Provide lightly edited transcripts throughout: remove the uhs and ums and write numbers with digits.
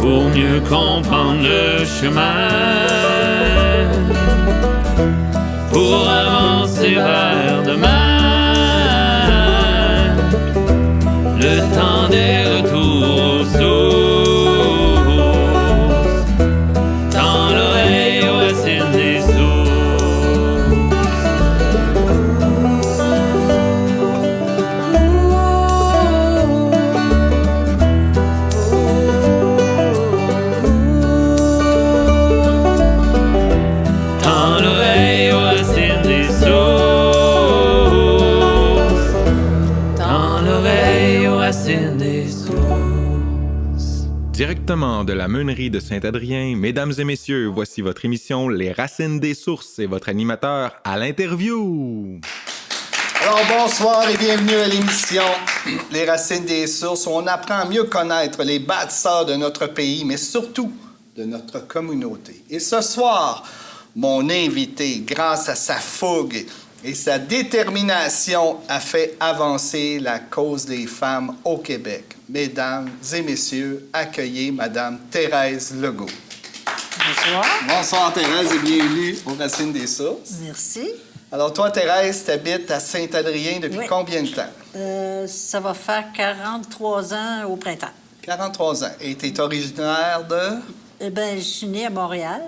pour mieux comprendre le chemin, pour avancer vers demain. Le temps des retours aux sources, tend l'oreille aux racines des sources. Tend l'oreille aux racines des sources, tend l'oreille aux racines des sources. Directement de la meunerie de Saint-Adrien, mesdames et messieurs, voici votre émission Les Racines des Sources et votre animateur à l'interview. Alors bonsoir et bienvenue à l'émission Les Racines des Sources où on apprend à mieux connaître les bâtisseurs de notre pays, mais surtout de notre communauté. Et ce soir, mon invité, grâce à sa fougue et sa détermination, a fait avancer la cause des femmes au Québec. Mesdames et messieurs, accueillez Madame Thérèse Legault. Bonsoir. Bonsoir Thérèse et bienvenue aux Racines des Sources. Merci. Alors toi Thérèse, tu habites à Saint-Adrien depuis Oui. combien de temps? Ça va faire 43 ans au printemps. 43 ans. Et tu es originaire de? Eh bien, je suis née à Montréal.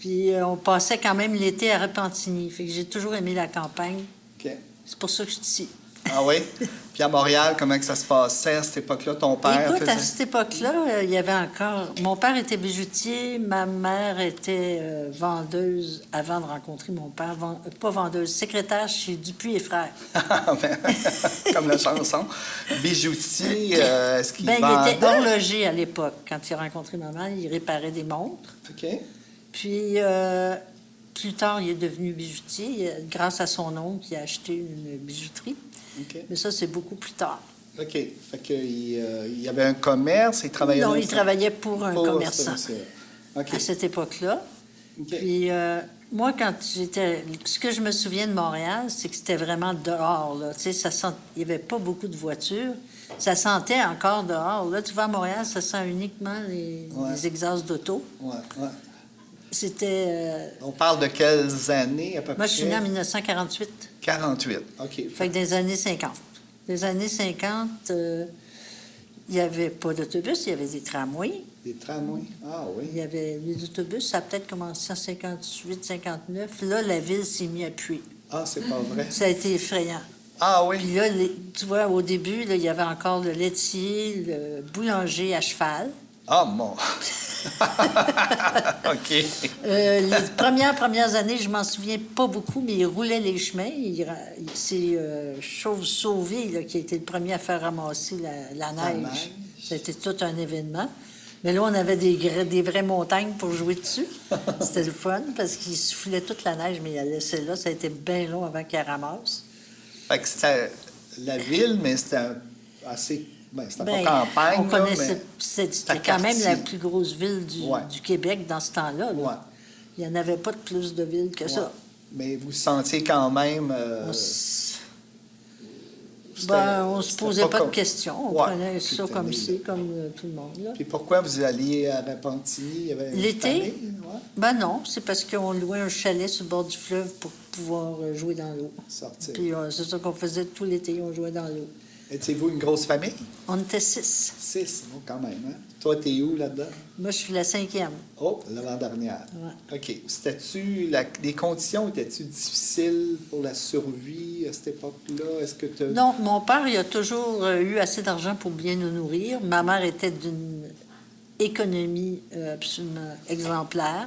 Puis on passait quand même l'été à Repentigny. Fait que j'ai toujours aimé la campagne. OK. C'est pour ça que je suis ici. Ah oui? Puis à Montréal, comment que ça se passait à cette époque-là? Ton père Écoute, à faisait... cette époque-là, il y avait encore... Mon père était bijoutier, ma mère était vendeuse avant de rencontrer mon père. Pas vendeuse, secrétaire chez Dupuis et Frères. Comme la chanson. Bijoutier, est-ce qu'il Ben, il vendait? était horloger à l'époque. Quand il a rencontré ma mère, il réparait des montres. OK. Puis, plus tard, il est devenu bijoutier. Grâce à son oncle, il a acheté une bijouterie. OK. Mais ça, c'est beaucoup plus tard. OK. Fait qu'il il y avait un commerce, il travaillait Non, dans il ça? travaillait pour un commerçant OK. à cette époque-là. OK. Puis, moi, quand j'étais... Ce que je me souviens de Montréal, c'est que c'était vraiment dehors, là. Tu sais, ça sent... il n'y avait pas beaucoup de voitures. Ça sentait encore dehors. Là, tu vas à Montréal, ça sent uniquement les exhausts d'auto. Ouais, ouais. C'était... On parle de quelles années à peu près? Moi, je suis née en 1948. 48. OK. Fait que des années 50. Des années 50, il n'y avait pas d'autobus, il y avait des tramways. Des tramways. Ah oui. Il y avait les autobus, ça a peut-être commencé en 58, 59. Là, la ville s'est mise à puer. Ah, c'est pas vrai. Ça a été effrayant. Ah oui. Puis là, tu vois, au début, là, il y avait encore le laitier, le boulanger à cheval. Ah, mon. OK. Les premières années, je m'en souviens pas beaucoup, mais il roulait les chemins. C'est Chauve-Sauvé là, qui a été le premier à faire ramasser la neige. C'était tout un événement. Mais là, on avait des vraies montagnes pour jouer dessus. C'était le fun parce qu'il soufflait toute la neige, mais il la laissait là. Ça a été bien long avant qu'il la ramasse. Fait que c'était la ville, mais c'était assez... Ben, c'était Ben, pas campagne, on là, connaissait... mais C'était quand même la plus grosse ville du Québec dans ce temps-là. Là. Ouais. Il n'y en avait pas de plus de villes que ça. Mais vous sentiez quand même... On se posait pas de questions. On prenait ça c'était comme né, ci, comme tout le monde. Là. Puis pourquoi vous alliez à Repentigny? Il y avait une L'été? famille, ouais? Ben non, c'est parce qu'on louait un chalet sur le bord du fleuve pour pouvoir jouer dans l'eau. Sortir. Puis c'est ça qu'on faisait tout l'été, on jouait dans l'eau. Étiez-vous une grosse famille? On était 6. 6, oh, quand même. Hein? Toi, t'es où là-dedans? Moi, je suis la 5e. Oh, l'avant-dernière. Ouais. OK. Les conditions étaient-tu difficiles pour la survie à cette époque-là? Est-ce que tu... Non, mon père, il a toujours eu assez d'argent pour bien nous nourrir. Ma mère était d'une économie absolument exemplaire.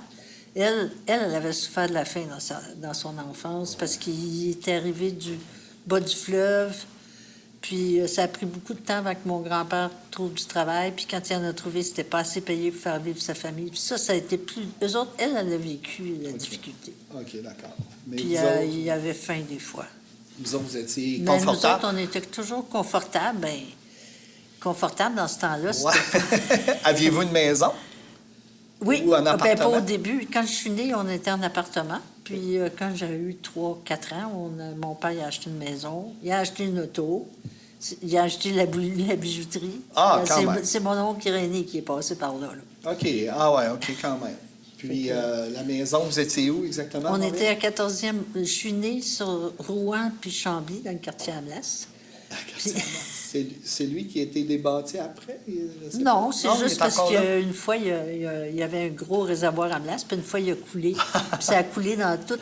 Elle avait souffert de la faim dans son enfance parce qu'il était arrivé du bas du fleuve. Puis ça a pris beaucoup de temps avant que mon grand-père trouve du travail. Puis quand il en a trouvé, c'était pas assez payé pour faire vivre sa famille. Puis ça a été plus... Eux autres, elle a vécu la difficulté. OK, d'accord. Mais Puis vous autres, il y avait faim des fois. vous autres, vous étiez Mais nous confortables? autres, on était toujours confortables. Bien, confortables dans ce temps-là. Ouais. Aviez-vous une maison? Oui, Ou un ben, pas appartement? au début. Quand je suis née, on était en appartement. Puis quand j'avais eu 3-4 ans, mon père a acheté une maison, il a acheté une auto. Il a acheté la bijouterie. Ah, quand même. C'est mon oncle Irénée qui est passé par là. OK. Ah ouais, OK, quand même. Puis la maison, vous étiez où exactement? On Maurice? était à 14e. Je suis née sur Rouen puis Chambly, dans le quartier Amlas. Puis- C'est lui qui a été débâti après? Non, c'est il juste est parce encore là? qu'une fois, il y avait un gros réservoir à Amlas, puis une fois, il a coulé. Puis ça a coulé dans tout,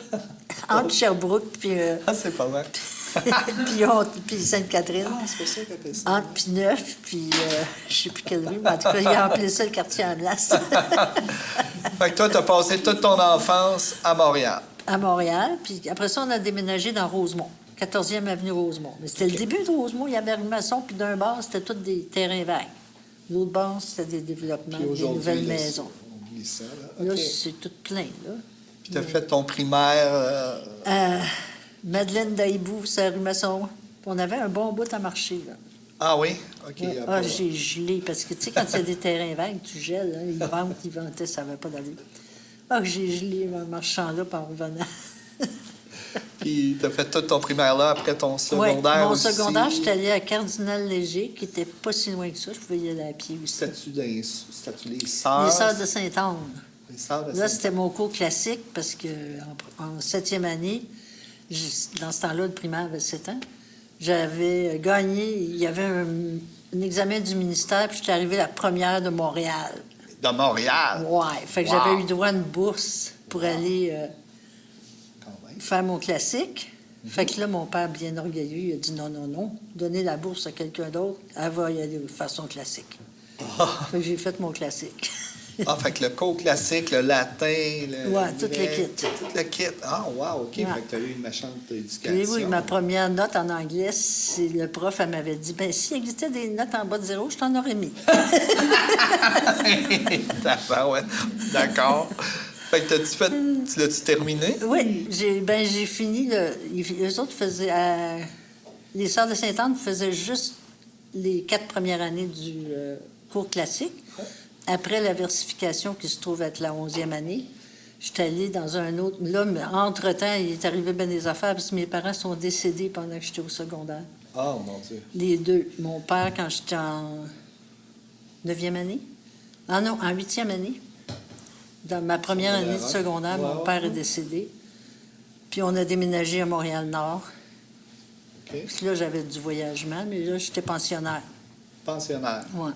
entre Sherbrooke puis, Ah, c'est pas vrai. puis Sainte-Catherine. Ah, c'est pour ça qu'il appelle ça. Entre Pineuf, puis je sais plus quelle rue, mais en tout cas, il a appelé ça le quartier Amlas. Fait que toi, t'as passé toute ton enfance à Montréal. À Montréal, puis après ça, on a déménagé dans Rosemont, 14e avenue Rosemont. Mais c'était le début de Rosemont, il y avait une maçon, puis d'un bord, c'était tous des terrains vagues. L'autre bord, c'était des développements, Puis des aujourd'hui, nouvelles là, maisons. on oublie ça, là. Là, OK. c'est tout plein, là. Puis t'as fait ton primaire... Madeleine Daibou, c'est la rue Masson. Puis on avait un bon bout à marcher, là. Ah oui? OK. Ouais. Ah, j'ai gelé, parce que, tu sais, quand il y a des terrains vagues, tu gèles, hein, ils vantaient, ça n'avait pas d'allure. Ah, j'ai gelé en marchant là, puis en revenant. Puis t'as fait tout ton primaire là après ton Oui, secondaire mon aussi. secondaire, j'étais allée à Cardinal-Léger, qui était pas si loin que ça. Je pouvais y aller à pied aussi. C'était-tu les sœurs? Les Sœurs de Sainte-Anne. Les sœurs de Là, Saint- c'était mon cours classique, parce que en 7e année, dans ce temps-là, le primaire avait 7 ans, j'avais gagné, il y avait un examen du ministère, puis j'étais arrivée la première de Montréal. De Montréal? Ouais, fait que Wow. j'avais eu droit à une bourse pour aller Quand même. faire mon classique. Fait que là, mon père, bien orgueilleux, il a dit non, non, non, donner la bourse à quelqu'un d'autre, elle va y aller faire son classique. Fait que j'ai fait mon classique. Ah, fait que le cours classique, le latin, le Ouais, tout le grec, kit. Tout le kit. Ah, wow, OK. Ouais. Fait que t'as eu une méchante éducation. Oui, oui, ma première note en anglais, c'est le prof, elle m'avait dit, ben s'il existait des notes en bas de 0, je t'en aurais mis. Ouais. D'accord. Fait que tu l'as-tu terminé? Oui, j'ai fini. Les autres faisaient. Les Sœurs de Sainte-Anne faisaient juste les 4 premières années du cours classique. Après la versification, qui se trouve être la 11e année, j'étais allée dans un autre. Là, mais entre-temps, il est arrivé bien des affaires parce que mes parents sont décédés pendant que j'étais au secondaire. Oh, mon Dieu. Les deux. Mon père, quand j'étais en 9e année. Ah non, en 8e année. Dans ma première année de secondaire, mon père est décédé. Puis on a déménagé à Montréal-Nord. OK. Puis là, j'avais du voyagement, mais là, j'étais pensionnaire. Pensionnaire. Ouais.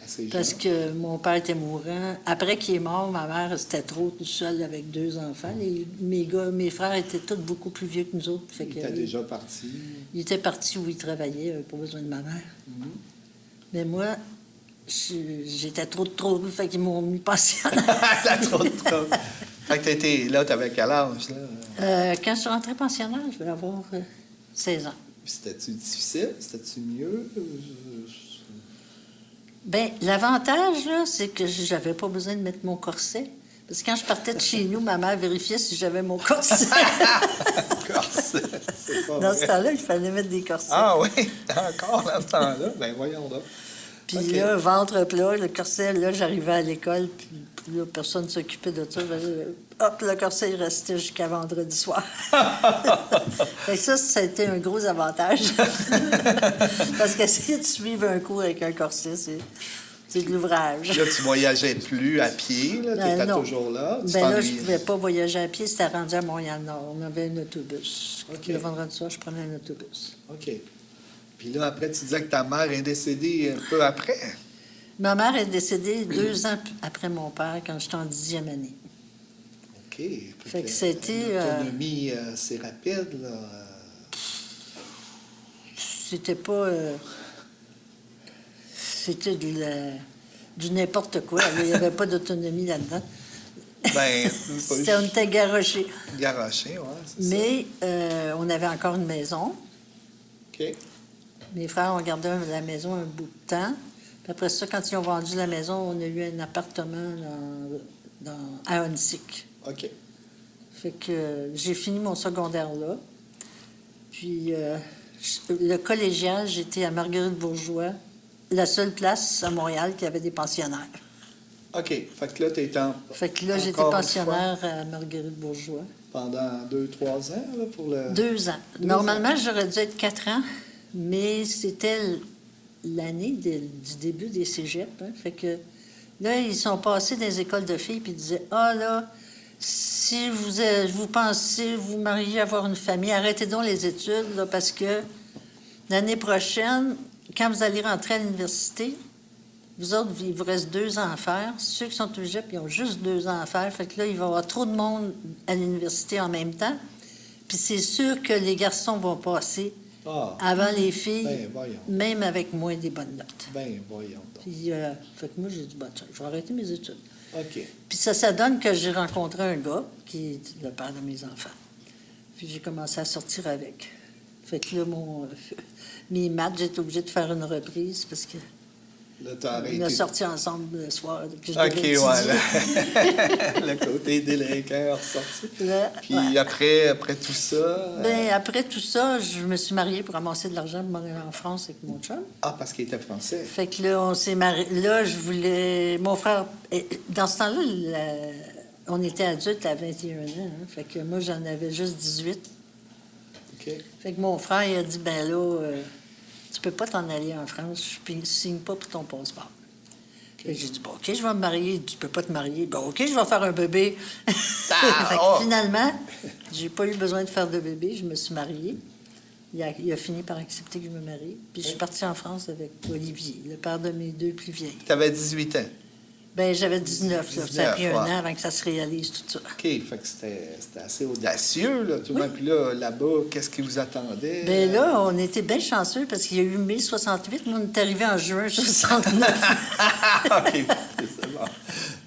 Assez jeune. Parce que mon père était mourant. Après qu'il est mort, ma mère, c'était trop toute seule avec 2 enfants. Mes frères étaient tous beaucoup plus vieux que nous autres. Fait Il que, était déjà parti. il était parti où il travaillait, il n'avait pas besoin de ma mère. Mais moi, j'étais trop de trouble, fait qu'ils m'ont mis pensionnaire. T'as trop de trouble. Fait que t'étais là, t'avais quel âge, là? Quand je suis rentrée pensionnaire, je vais avoir 16 ans. Puis c'était-tu difficile? C'était-tu mieux? Bien, l'avantage, là, c'est que j'avais pas besoin de mettre mon corset. Parce que quand je partais de chez nous, ma mère vérifiait si j'avais mon corset. Corset, c'est pas Dans vrai. ce temps-là, il fallait mettre des corsets. Ah oui, encore dans ce temps-là? Ben voyons donc. Puis OK. là, ventre plat, le corset, là, j'arrivais à l'école, puis là, personne ne s'occupait de ça. Hop, le corset, il restait jusqu'à vendredi soir. Fait que ça a été un gros avantage. Parce qu'essayer de suivre un cours avec un corset, c'est de l'ouvrage. Là, tu voyageais plus à pied, là? T'étais non. toujours là? Tu Ben là, je t'ennuyais? ne pouvais pas voyager à pied, c'était rendu à Montréal-Nord. On avait un autobus. OK. Le vendredi soir, je prenais un autobus. OK. Puis là, après, tu disais que ta mère est décédée un peu après. Ma mère est décédée 2 ans après mon père, quand j'étais en 10e année. OK. Fait que c'était, L'autonomie, c'est rapide, là. C'était pas... c'était du n'importe quoi. Il n'y avait pas d'autonomie là-dedans. Ben, C'était, on était garochés. garoché, ouais, c'est ça. Mais on avait encore une maison. OK. Mes frères ont gardé la maison un bout de temps. Puis après ça, quand ils ont vendu la maison, on a eu un appartement à Huntsic. OK. Fait que j'ai fini mon secondaire là. Puis le collégial, j'étais à Marguerite-Bourgeois, la seule place à Montréal qui avait des pensionnaires. OK. Fait que là, tu étais Fait que là, j'étais encore une pensionnaire à Marguerite-Bourgeois. pendant 2-3 ans, là, pour le... 2 ans. Deux Normalement, j'aurais dû être 4 ans, Mais c'était l'année du début des cégeps. Hein, fait que là, ils sont passés dans les écoles de filles puis ils disaient « Ah là, si vous pensez vous marier, avoir une famille, arrêtez donc les études là, parce que l'année prochaine, quand vous allez rentrer à l'université, vous autres, il vous reste 2 ans à faire. Ceux qui sont au cégep, ils ont juste 2 ans à faire. Fait que là, il va y avoir trop de monde à l'université en même temps. Puis c'est sûr que les garçons vont passer avant les filles, même avec moins des bonnes notes. Ben, voyons donc. Puis, fait que moi, j'ai dit, tiens, je vais arrêter mes études. OK. Puis ça donne que j'ai rencontré un gars qui est le père de mes enfants. Puis j'ai commencé à sortir avec. Fait que là, mes maths, j'ai été obligée de faire une reprise parce que Là, t'as arrêté. on a sorti ensemble le soir. Puis je OK, devais étudier. Le côté délinquant est ressorti. Là, Puis ouais. après tout ça... Ben, après tout ça, je me suis mariée pour ramasser de l'argent pour m'en aller en France avec mon chum. Ah, parce qu'il était français. Fait que là, on s'est mariés. Là, je voulais... Mon frère... Dans ce temps-là, on était adultes à 21 ans. Hein. Fait que moi, j'en avais juste 18. OK. Fait que mon frère, il a dit, ben là, tu peux pas t'en aller en France, je signe pas pour ton passeport. Fait que j'ai dit, bon, OK, je vais me marier. Tu peux pas te marier. Bon, OK, je vais faire un bébé. Fait que finalement, j'ai pas eu besoin de faire de bébé. Je me suis mariée. Il a fini par accepter que je me marie. Puis je suis partie en France avec Olivier, le père de mes 2 plus vieilles. Tu avais 18 ans. Ben j'avais 19. Là. Ça a pris 1 ouais. an avant que ça se réalise, tout ça. OK, fait que c'était assez audacieux, là, tout le monde. Puis là-bas, qu'est-ce qui vous attendait? Ben là, on était bien chanceux parce qu'il y a eu 1068. Nous, on est arrivés en juin 69. OK, c'est bon.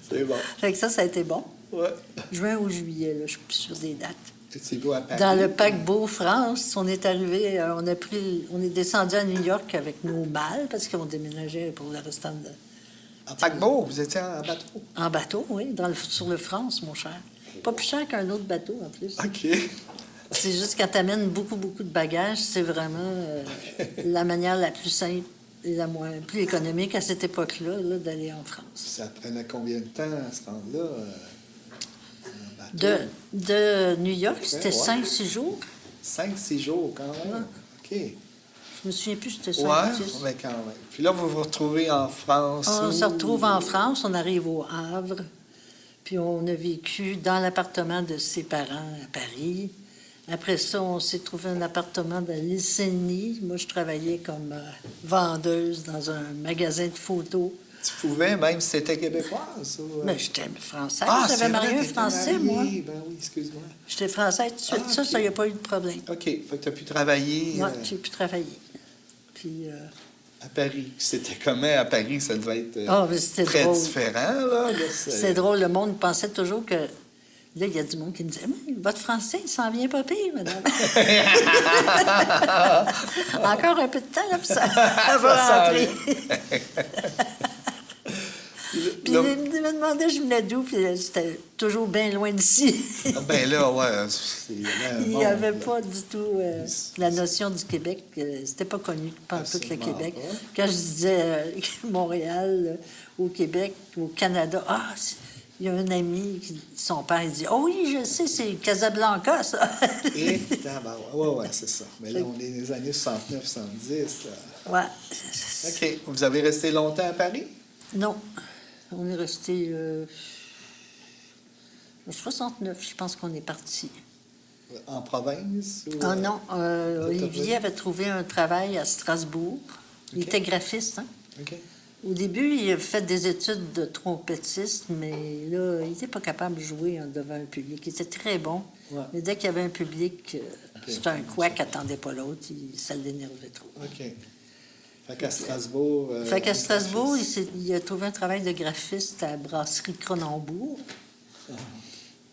C'est bon. Fait que ça a été bon. Ouais. Juin ou juillet, là, je suis plus sûre des dates. C'est vous à Paris? Dans le paquebot France, on est arrivé, on est descendu à New York avec nos malles parce qu'on déménageait pour le restant de... En paquebot? Vous étiez en bateau? En bateau, oui, sur le France, mon cher. Pas plus cher qu'un autre bateau, en plus. OK. C'est juste quand tu amènes beaucoup, beaucoup de bagages, c'est vraiment la manière la plus simple et la plus économique à cette époque-là là, d'aller en France. Ça prenait combien de temps à se rendre là? En bateau? De New York, c'était Ouais. 5-6 jours. 5-6 jours, quand même. OK. Je me souviens plus, c'était 5 Ouais, ou 6. mais quand même. Puis là, vous vous retrouvez en France. On où? se retrouve en France, on arrive au Havre, puis on a vécu dans l'appartement de ses parents à Paris. Après ça, on s'est trouvé un appartement dans l'île Saint-Denis. Moi, je travaillais comme vendeuse dans un magasin de photos. Tu pouvais, même si c'était québécoise? Ou... Mais j'étais française. Ah, J'avais c'est marié vrai, un t'étais Français, mariée. moi. Ben oui, excuse-moi. J'étais française tout de suite. Ah, Ça, ok. il n'y a pas eu de problème. OK. Fait que tu as pu travailler Moi, j'ai pu travailler. Puis... à Paris. C'était comment à Paris? Ça devait être mais c'était très drôle. différent, là. C'est drôle, le monde pensait toujours que... Là, il y a du monde qui me disait « Votre français, il s'en vient pas pire, madame. » Encore un peu de temps, là, puis ça va rentrer. Puis il me demandait je venais d'où, puis c'était toujours bien loin d'ici. Ben là, ouais. Il n'y avait pas du tout la notion du Québec. C'était pas connu par tout le Absolument Québec. pas. Quand je disais Montréal, au Québec, au Canada, il y a un ami, son père, il dit « Oh oui, je sais, c'est Casablanca, ça. » Et, ouais, c'est ça. Mais là, on est dans les années 69, 70. Ouais. OK. Vous avez resté longtemps à Paris? Non. On est resté... en 69, je pense qu'on est parti. En province? Ou, Ah non, Olivier avait trouvé un travail à Strasbourg. Il OK. était graphiste, hein? OK. Au début, il a fait des études de trompettiste, mais là, il n'était pas capable de jouer devant un public. Il était très bon, Ouais. mais dès qu'il y avait un public, c'était un couac qui n'attendait pas l'autre, ça l'énervait trop. OK. Fait qu'à Strasbourg... Fait qu'à Strasbourg, il a trouvé un travail de graphiste à la brasserie Cronenbourg.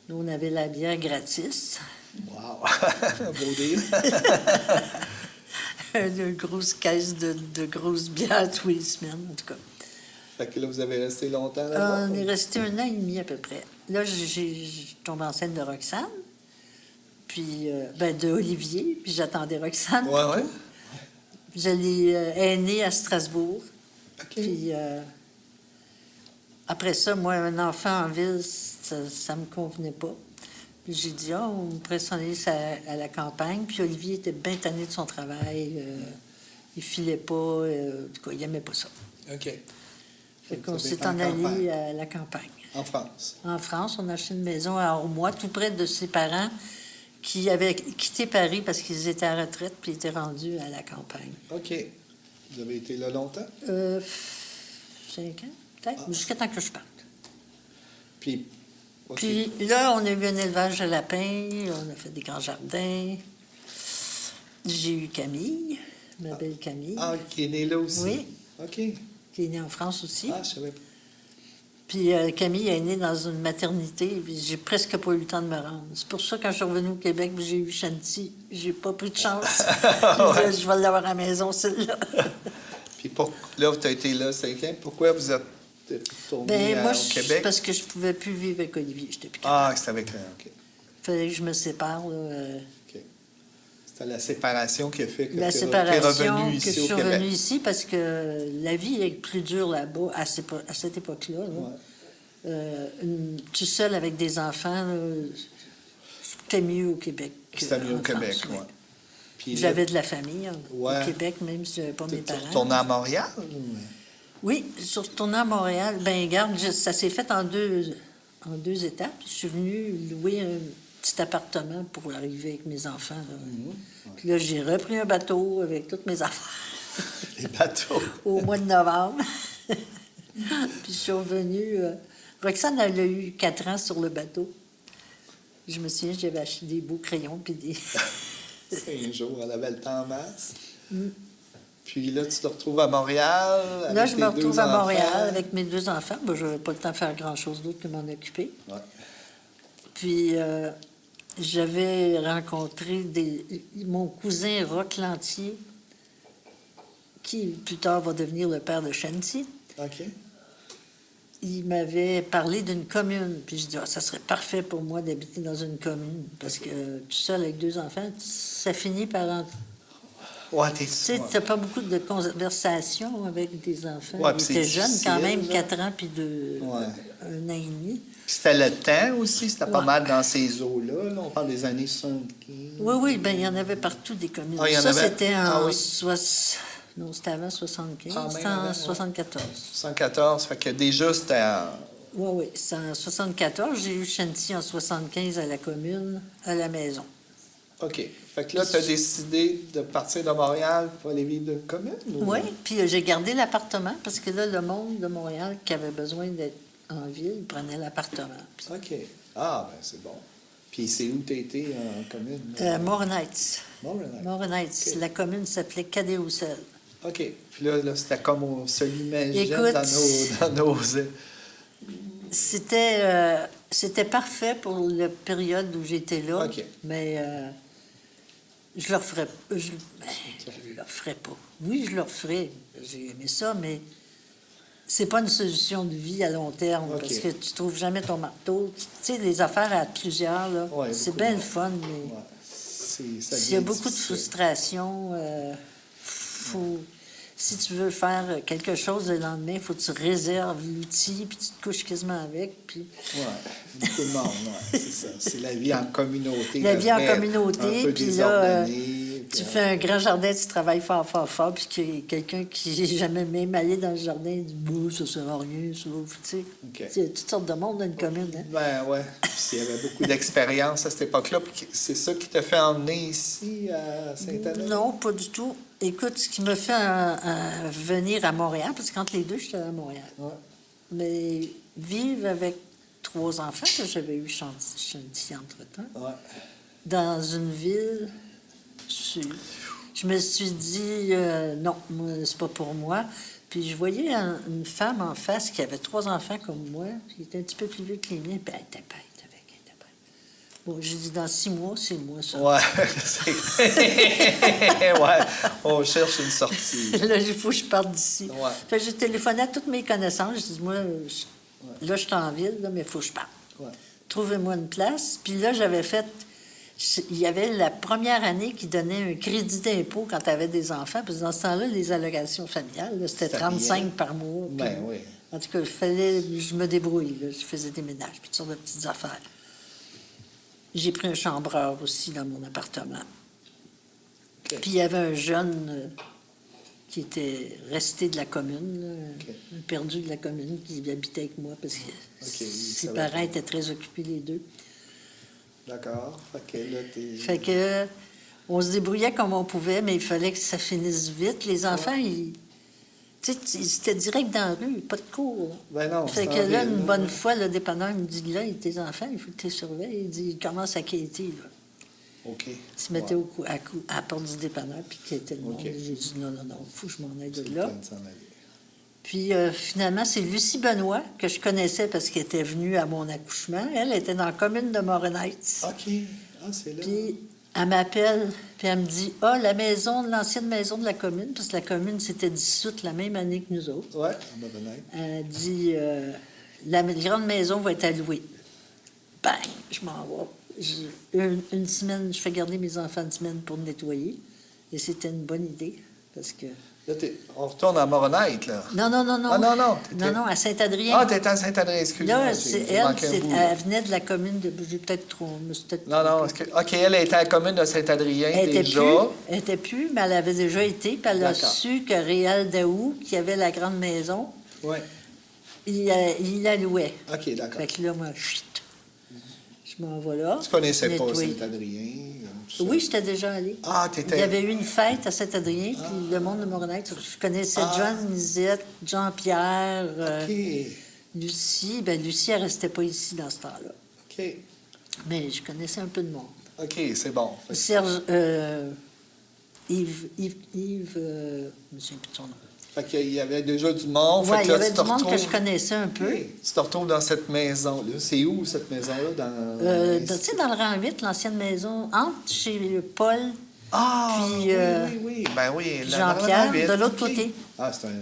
Nous, on avait la bière gratis. Wow! Beau deal. Une grosse caisse de grosses bières tous les semaines, en tout cas. Fait que là, vous avez resté longtemps là-bas? On est resté 1 an et demi à peu près. Là, je tombe enceinte de Roxane, puis de Olivier, puis j'attendais Roxane. Ouais. Je l'ai aînée à Strasbourg. OK. Puis après ça, moi, un enfant en ville, ça me convenait pas. Puis j'ai dit, on pourrait s'en aller à la campagne. Puis Olivier était bien tanné de son travail. Il filait pas, en tout cas, il n'aimait pas ça. OK. Fait qu'on Vous avez s'est fait en en allé campagne. à la campagne. En France. En France, on a acheté une maison à Ormois, tout près de ses parents qui avaient quitté Paris parce qu'ils étaient à la retraite puis étaient rendus à la campagne. OK. Vous avez été là longtemps? 5 ans, peut-être, jusqu'à temps que je parte. Puis, OK. Puis là, on a eu un élevage de lapins, on a fait des grands jardins. J'ai eu Camille, ma belle Camille, Ah, qui est né là aussi? Oui. OK. qui est née en France aussi. Ah, je savais pas. Puis Camille est née dans une maternité, puis j'ai presque pas eu le temps de me rendre. C'est pour ça, quand je suis revenue au Québec, j'ai eu Shanti. J'ai pas pris de chance. Je disais, je vais l'avoir à la maison, celle-là. Puis là, tu as été là 5 ans. Pourquoi vous êtes retourné Ben, moi, au Québec? parce que je pouvais plus vivre avec Olivier. J'étais plus Ah, c'était avec... OK. Il fallait que je me sépare. Là, OK. C'était la séparation qui a fait que la tu es séparation, revenu que je ici au suis Québec. revenue ici parce que la vie est plus dure là-bas, à cette époque-là. Là. Ouais. Tout seul avec des enfants, là, c'était mieux au Québec. C'était mieux au qu'en Québec, France, oui. ouais. Puis là, J'avais de la famille Ouais. au Québec, même si je n'avais pas mes tu es parents. retourné à Montréal? Oui, je suis retournée à Montréal. Ben, regarde, ça s'est fait en deux étapes. Je suis venue louer un petit appartement pour arriver avec mes enfants. Là. Puis là, j'ai repris un bateau avec toutes mes affaires Les bateaux. au mois de novembre. Puis je suis revenue. Roxane, elle a eu 4 ans sur le bateau. Je me souviens, j'avais acheté des beaux crayons puis des... 5 jours, elle avait le temps en masse. Mm. Puis là, tu te retrouves à Montréal. Là, avec je tes me retrouve 2 à enfants. Montréal avec mes 2 enfants. Ben, je n'avais pas le temps de faire grand-chose d'autre que m'en occuper. Ouais. Puis, j'avais rencontré mon cousin Roch Lantier, qui plus tard va devenir le père de Shanti. OK. Il m'avait parlé d'une commune. Puis je dis, ah, ça serait parfait pour moi d'habiter dans une commune. Parce que tout seul avec 2 enfants, ça finit par... Ouais, Tu sais, tu n'as pas beaucoup de conversation avec des enfants. Ouais, Ils puis étaient c'est jeunes quand difficile, même, là. 4 ans puis 1 Ouais. an et demi. Puis c'était le temps aussi, c'était pas Ouais. mal dans ces eaux-là. Là. On parle des années 75. Oui, oui, bien, il y en avait partout des communes. Ah, il y en ça, avait? c'était Ah en... oui. Non, c'était avant 75, Ah, même c'était avant, en ouais. 74. 74, fait que déjà, c'était en... Oui, oui, c'est en 74. J'ai eu Shanti en 75 à la commune, à la maison. OK. Fait que là, tu as décidé de partir de Montréal pour aller vivre d'une commune? ou- Oui, puis j'ai gardé l'appartement parce que là, le monde de Montréal qui avait besoin d'être en ville, il prenait l'appartement. OK. Ah, ben c'est bon. Puis c'est où tu été en commune? là? Morin-Heights. Montréal. Morin-Heights. OK. La commune s'appelait Cadet-Roussel. OK. Puis là, c'était comme on se l'imaginait Écoute, dans nos... C'était parfait pour la période où j'étais là, OK. mais je le referais je le referais pas. Oui, je le referais. J'ai aimé ça, mais c'est pas une solution de vie à long terme OK. parce que tu trouves jamais ton marteau. Tu sais, les affaires à plusieurs, là, Ouais, c'est beaucoup bien de le monde. fun, mais Ouais. Ça s'il y a devient beaucoup de difficile. frustration, si tu veux faire quelque chose le lendemain, il faut que tu réserves l'outil, puis tu te couches quasiment avec. Puis... Oui, beaucoup de monde, ouais, c'est ça. C'est la vie en communauté. La vie en après, communauté, un peu puis là, désordonnée, tu puis, fais un grand jardin, tu travailles fort, fort, fort, puis qu'il y a quelqu'un qui n'est jamais même allé dans le jardin, il dit « ça sert à rien, ça. » Tu sais, OK. il y a toutes sortes de monde dans une commune. Hein? Ben ouais. Puis il y avait beaucoup d'expérience à cette époque-là. Puis c'est ça qui t'a fait emmener ici à Saint-Anne? Non, pas du tout. Écoute, ce qui me fait venir à Montréal, parce que quand les deux, j'étais à Montréal. Ouais. Mais vivre avec 3 enfants, que j'avais eu Chantilly entre-temps, Ouais. dans une ville, je me suis dit, non, moi, c'est pas pour moi. Puis je voyais une femme en face qui avait 3 enfants comme moi, qui était un petit peu plus vieux que les miens, puis elle était bête avec, elle était bête. Bon, j'ai dit, dans 6 mois, c'est moi, ça. Ouais, ouais, on cherche une sortie. Là, il faut que je parte d'ici. Ouais. Fait que j'ai téléphoné à toutes mes connaissances. Je dis, moi, là, je suis en ville, là, mais il faut que je parte. Ouais. Trouvez-moi une place. Puis là, j'avais fait... Il y avait la première année qui donnait un crédit d'impôt quand tu avais des enfants. Puis dans ce temps-là, les allocations familiales, là, c'était C'était 35 bien. par mois. Puis, Ben oui. En tout cas, il fallait... Je me débrouille. Là. Je faisais des ménages, puis toutes sortes de petites affaires. J'ai pris un chambreur aussi dans mon appartement. OK. Puis il y avait un jeune qui était resté de la commune, là, OK. un perdu de la commune qui habitait avec moi parce que OK, il ses savait parents pas. étaient très occupés les deux. D'accord. Fait que là, t'es... Fait que on se débrouillait comme on pouvait, mais il fallait que ça finisse vite. Les enfants, tu sais, c'était direct dans la rue, pas de cours. Là. Ben non, Fait c'est que en là, ville, une là, bonne ouais. fois, le dépanneur me dit, là, tes enfants, il faut que tu les surveilles. Il dit, il commence à quitter, là. OK. Il se mettait Ouais. à la porte du dépanneur, puis qui était le monde. OK. J'ai dit, non, il faut que je m'en aille de C'est le là. temps de s'en aller. Puis finalement, c'est Lucie Benoît, que je connaissais parce qu'elle était venue à mon accouchement. Elle était dans la commune de Morin-Heights. OK. Ah, c'est là. Puis elle m'appelle, puis elle me dit, ah, la maison, l'ancienne maison de la commune, parce que la commune s'était dissoute la même année que nous autres. Ouais, on va venir. Elle dit, la grande maison va être allouée. Bang, je m'en vais. Une semaine, je fais garder mes enfants une semaine pour nettoyer. Et c'était une bonne idée, parce que... Là, on retourne à Moronite, là. Non. Ah, non. Non, à Saint-Adrien. Ah, t'étais à Saint-Adrien, excuse-moi. Là, J'ai manqué un bout, là. elle venait de la commune de... J'ai peut-être trop... Non. OK, elle était à la commune de Saint-Adrien Elle était déjà. Elle était plus, mais elle avait déjà été. Puis elle a D'accord. su que Réal Daou, qui avait la grande maison, Oui. il la louait. OK, d'accord. Fait que là, moi, chut, je m'en vais là. Tu connaissais pas nettoyer. Saint-Adrien? tout ça? Oui, j'étais déjà allée. Ah, Il y t'étais... avait eu une fête à Saint-Adrien, puis le monde de Moronite, je connaissais Ah. John, Lisette, Jean-Pierre, OK. Lucie. Ben Lucie, elle restait pas ici dans ce temps-là. OK. Mais je connaissais un peu de monde. OK, c'est bon. Fait que- Serge, Yves, je me souviens plus de son nom. Fait qu'il y avait déjà du monde. Oui, Fait il que y là, avait tu te du monde que je retrouves- connaissais un peu. OK. Tu te retrouves dans cette maison-là. C'est où, cette maison-là? Tu sais, dans le rang 8, l'ancienne maison, entre chez Paul, Ah, puis, oui. Ben oui. Jean-Pierre, de l'autre OK. côté. Ah, c'est une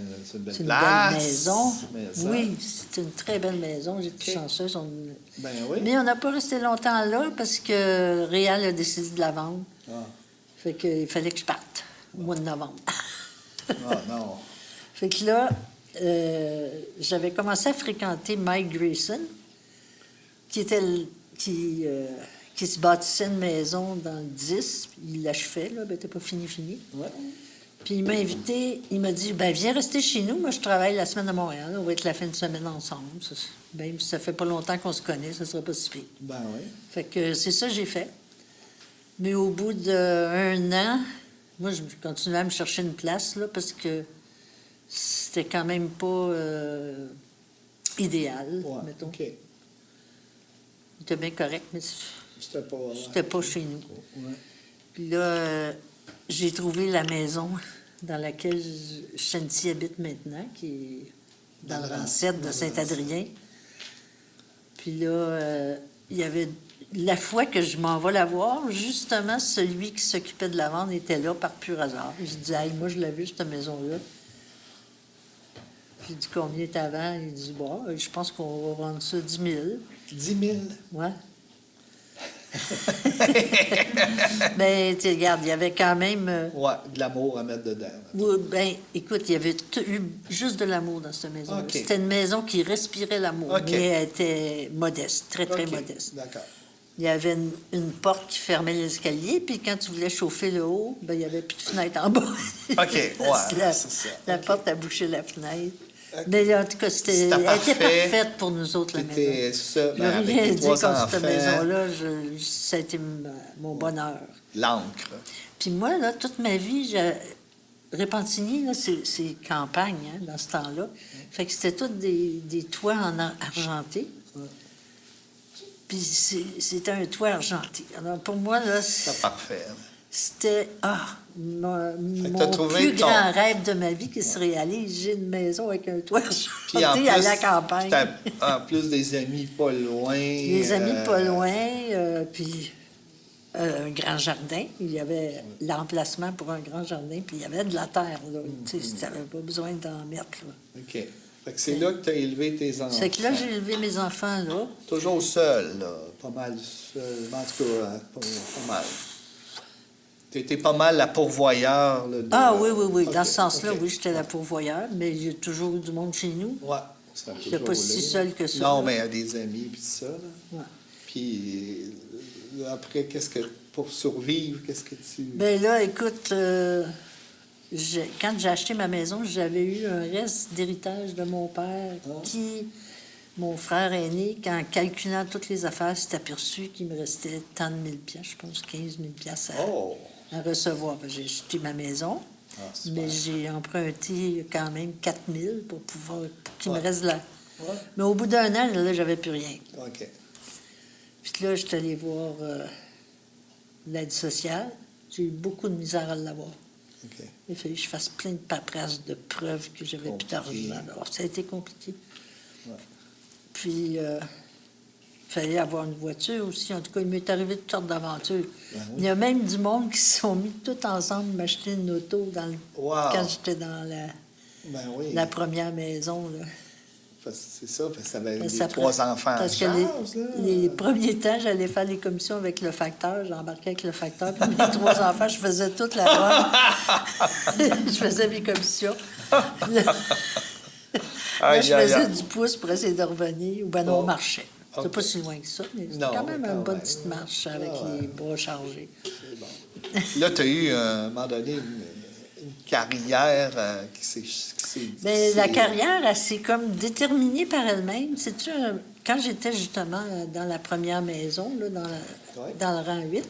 belle C'est une place. belle maison. Mais ça- Oui, c'est une très belle maison. J'étais OK. chanceuse. Ben oui. Mais on n'a pas resté longtemps là parce que Réal a décidé de la vendre. Ah, Fait qu'il fallait que je parte au mois de novembre. ah, non. Fait que là, j'avais commencé à fréquenter Mike Grayson, qui se bâtissait une maison dans le 10. Il l'achevait, là, ben, t'es pas fini. Ouais. Puis il m'a invité, il m'a dit, ben viens rester chez nous, moi je travaille la semaine à Montréal, on va être la fin de semaine ensemble. Même si ça fait pas longtemps qu'on se connaît, ça sera pas si pire. Ben oui. Fait que c'est ça que j'ai fait. Mais au bout d'un an, moi, je continuais à me chercher une place, là, parce que c'était quand même pas idéal, Ouais. mettons. OK. C'était bien correct, mais C'était pas... c'était pas chez nous. Ouais. Puis là, j'ai trouvé la maison dans laquelle Shanti habite maintenant, qui est dans le rang 7 de Saint-Adrien. Puis là, il y avait... La fois que je m'en vais la voir, justement, celui qui s'occupait de la vente était là par pur hasard. Je dis, hey, moi, je l'ai vu, cette maison-là. Puis il dit, combien est avant? Il dit, bon, je pense qu'on va vendre ça 10 000. 10 000. Ouais. Ben, tu sais, regarde, il y avait quand même... Ouais, de l'amour à mettre dedans. oui, ben, écoute, il y avait eu juste de l'amour dans cette maison. OK. C'était une maison qui respirait l'amour, OK. mais elle était modeste, très, très OK, modeste. D'accord. Il y avait une porte qui fermait l'escalier, puis quand tu voulais chauffer le haut, ben, il n'y avait plus de fenêtre en bas. OK, ouais, la, c'est ça. La OK. porte a bouché la fenêtre. OK. Mais en tout cas, elle était parfait. parfaite pour nous autres, la C'était maison. ça, Je ben, n'ai avec rien les dit 3 contre enfants, cette maison-là. Ça a été mon bonheur. l'encre. Puis moi, là, toute ma vie, Repentigny, là, c'est campagne, hein, dans ce temps-là. Fait que c'était tous des toits en argenté. Puis c'était un toit argenté. Alors pour moi, là, C'est parfait. c'était que mon t'as trouvé plus ton- grand rêve de ma vie qui se réalise. J'ai une maison avec un toit Puis en argenté plus, à la campagne. t'as en plus des amis pas loin. Les amis pas loin, puis un grand jardin. Il y avait l'emplacement pour un grand jardin, puis il y avait de la terre, là. Tu sais, t'avais pas besoin d'en mettre, là. OK. Fait que c'est là que tu as élevé tes enfants. C'est que là, j'ai élevé mes enfants, là. Toujours seul, là. Pas mal seul. En tout cas, pas mal. Tu étais pas mal la pourvoyeur, là. Ah oui. OK, Dans ce sens-là, OK. oui, j'étais la pourvoyeur, mais il y a toujours eu du monde chez nous. Ouais. Ça a J'étais toujours pas roulé. si seule que ça. Non, là. mais il y a des amis, puis ça, là. Ouais. Puis après, pour survivre, qu'est-ce que tu... Ben là, écoute, quand j'ai acheté ma maison, j'avais eu un reste d'héritage de mon père qui, mon frère aîné, quand calculant toutes les affaires, s'est aperçu qu'il me restait tant de 1000 piastres, je pense 15 000 piastres à recevoir. J'ai acheté ma maison, mais j'ai emprunté quand même 4 000 pour qu'il me reste là. Ouais. Mais au bout d'un an, là, j'avais plus rien. OK. Puis là, je suis allée voir l'aide sociale. J'ai eu beaucoup de misère à l'avoir. OK. Il a fallu que je fasse plein de paperasses de preuves que j'avais plus d'argent. Alors, ça a été compliqué. Ouais. Puis, il fallait avoir une voiture aussi. En tout cas, il m'est arrivé toutes sortes d'aventures. Ben oui. Il y a même du monde qui se sont mis tout ensemble m'acheter une auto quand j'étais dans la première maison. Là. C'est ça, parce que ça avait les 3 enfants. Parce que les premiers temps, j'allais faire les commissions avec le facteur. J'embarquais avec le facteur. Puis mes 3 enfants, je faisais toute la route. Je faisais mes commissions. Là, je faisais du pouce pour essayer de revenir. Ou bien on marchait. C'était pas si loin que ça, mais c'était quand même une bonne petite marche avec les bras chargés. Bon. Là, tu as eu, à un moment donné, une carrière qui s'est bien, la carrière, elle s'est comme déterminée par elle-même. Sais-tu, quand j'étais justement dans la première maison, là, dans le rang 8,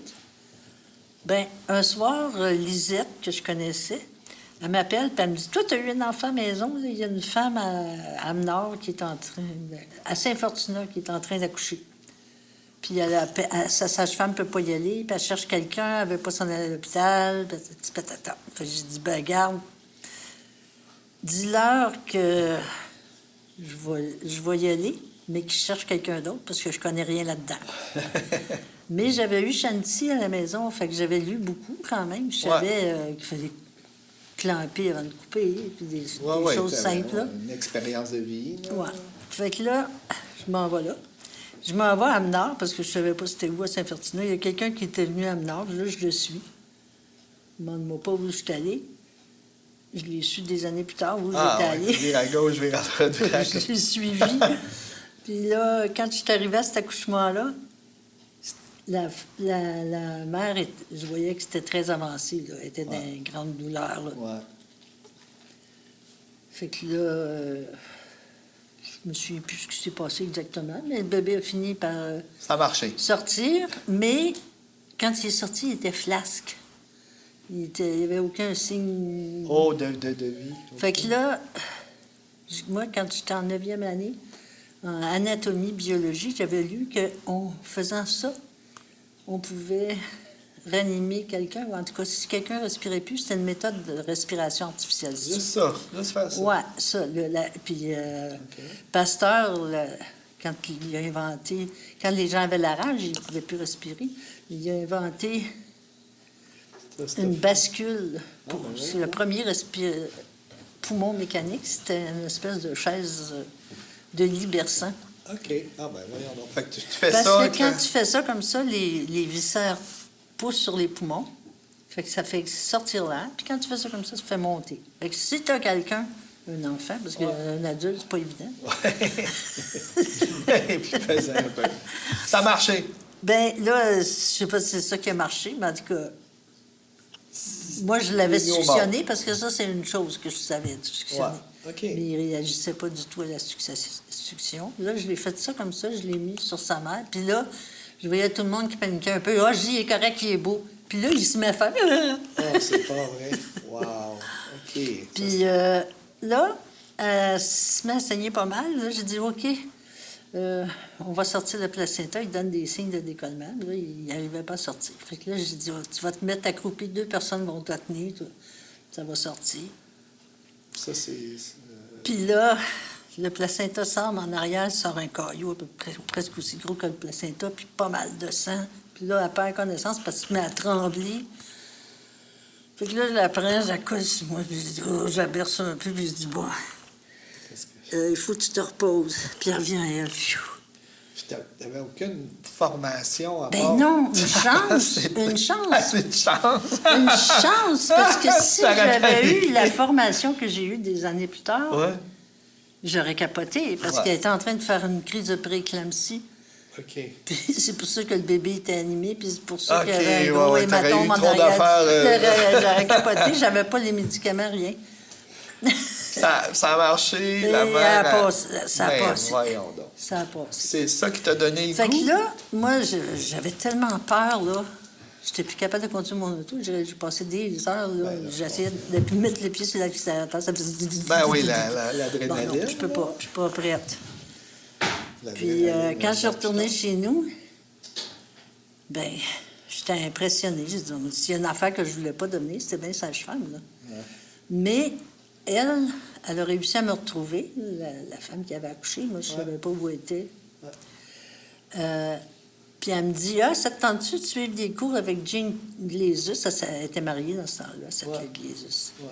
bien, un soir, Lisette, que je connaissais, elle m'appelle et elle me dit « Toi, tu as eu un enfant à la maison. Il y a une femme à Amenard qui est en train... à Saint-Fortuna qui est en train d'accoucher. Puis sa sage-femme ne peut pas y aller, puis elle cherche quelqu'un, elle ne veut pas s'en aller à l'hôpital, patata. » Fait que j'ai dit « Ben, garde, dis-leur que je vais y aller, mais qu'ils cherchent quelqu'un d'autre, parce que je connais rien là-dedans. » Mais j'avais eu Shanti à la maison, fait que j'avais lu beaucoup quand même. Je savais qu'il fallait clamper avant de couper, puis des choses simples. Là. Une expérience de vie. Oui. Fait que là, je m'en vais là. Je m'en vais à Amenard, parce que je ne savais pas c'était où à Saint-Fortuna. Il y a quelqu'un qui était venu à Amenard, là, je le suis. Demande-moi pas où je suis allée. Je l'ai su des années plus tard où j'étais allée. Je vais à gauche, je vais à droite. Je l'ai suivi. Puis là, quand je suis arrivée à cet accouchement-là, la mère, je voyais que c'était très avancé. Là. Elle était dans une grande douleur. Là. Ouais. Fait que là, je me souviens plus ce qui s'est passé exactement, mais le bébé a fini par ça a marché. Sortir. Mais quand il est sorti, il était flasque. Il n'y avait aucun signe... de vie. Fait que là, moi, quand j'étais en 9e année, en anatomie, biologie, j'avais lu qu'en faisant ça, on pouvait ranimer quelqu'un, ou en tout cas, si quelqu'un ne respirait plus, c'était une méthode de respiration artificielle. Juste ça, juste faire ça. Oui, ça. Puis Pasteur, quand il a inventé... Quand les gens avaient la rage, ils ne pouvaient plus respirer. Il a inventé une bascule. C'est le premier poumon mécanique. C'était une espèce de chaise de lit berçant. OK. Ah ben voyons donc. Fait que tu fais Parce ça... que quand tu fais ça comme ça, les viscères poussent sur les poumons. Fait que ça fait sortir l'air. Puis quand tu fais ça comme ça fait monter. Fait que si tu as quelqu'un, un enfant, parce qu'un adulte, c'est pas évident. Et puis faisais un peu. Ça a marché. Ben là, je sais pas si c'est ça qui a marché, mais en tout cas... Moi, je l'avais suctionné parce que ça, c'est une chose que je savais suctionner. Ouais. OK. Mais il ne réagissait pas du tout à la succion. Là, je l'ai fait ça comme ça, je l'ai mis sur sa mère. Puis là, je voyais tout le monde qui paniquait un peu. « Ah, je dis, il est correct, il est beau. » Puis là, il se met à faire... Oh, c'est pas vrai. Wow. OK. Puis là, il se met à saigner pas mal. Là, j'ai dit, OK, on va sortir le placenta. Il donne des signes de décollement. Là, il n'arrivait pas à sortir. Fait que là, j'ai dit, tu vas te mettre accroupi, 2 personnes vont te tenir. Ça va sortir. Ça, c'est... Puis là, le placenta sort, mais en arrière, il sort un caillou à peu près, presque aussi gros que le placenta, puis pas mal de sang. Puis là, elle perd connaissance parce qu'il se met à trembler. Fait que là, je la prends, je la colle sur moi, puis je dis, je la berce un peu, puis je dis, bon, il faut que tu te reposes. Puis elle revient à elle. Puis t'avais aucune formation à ben part... non, une chance, une chance. Une chance. Une chance, parce que si j'avais eu la formation que j'ai eue des années plus tard, j'aurais capoté, parce qu'elle était en train de faire une crise de prééclampsie. OK. Puis c'est pour ça que le bébé était animé, puis c'est pour ça OK, qu'il y avait un gros ouais, t'aurais hématome eu en trop arrière. d'affaires, J'aurais capoté, j'avais pas les médicaments, rien. Ça a marché, Et la mère... ça a Ben, passé. voyons donc. Ça a passé. C'est ça qui t'a donné le Fait goût? que là, moi, j'avais tellement peur, là. J'étais plus capable de conduire mon auto. J'ai passé des heures, là. J'essayais de mettre le pied sur l'accélérateur. Ça faisait... Ben oui, Bon, l'adrénaline. non, je peux pas. Je suis pas prête. La Puis adrénaline, quand je suis retournée chez nous, ben j'étais impressionnée. J'ai dit, s'il y a une affaire que je voulais pas devenir, c'était bien sage-femme, là. Ouais. Mais elle a réussi à me retrouver, la femme qui avait accouché. Moi, je savais pas où elle était. Puis elle me dit, ça te tente-tu de suivre des cours avec Jean Gleasus? Ça elle était mariée dans ce temps-là, cette Gleasus. Ouais.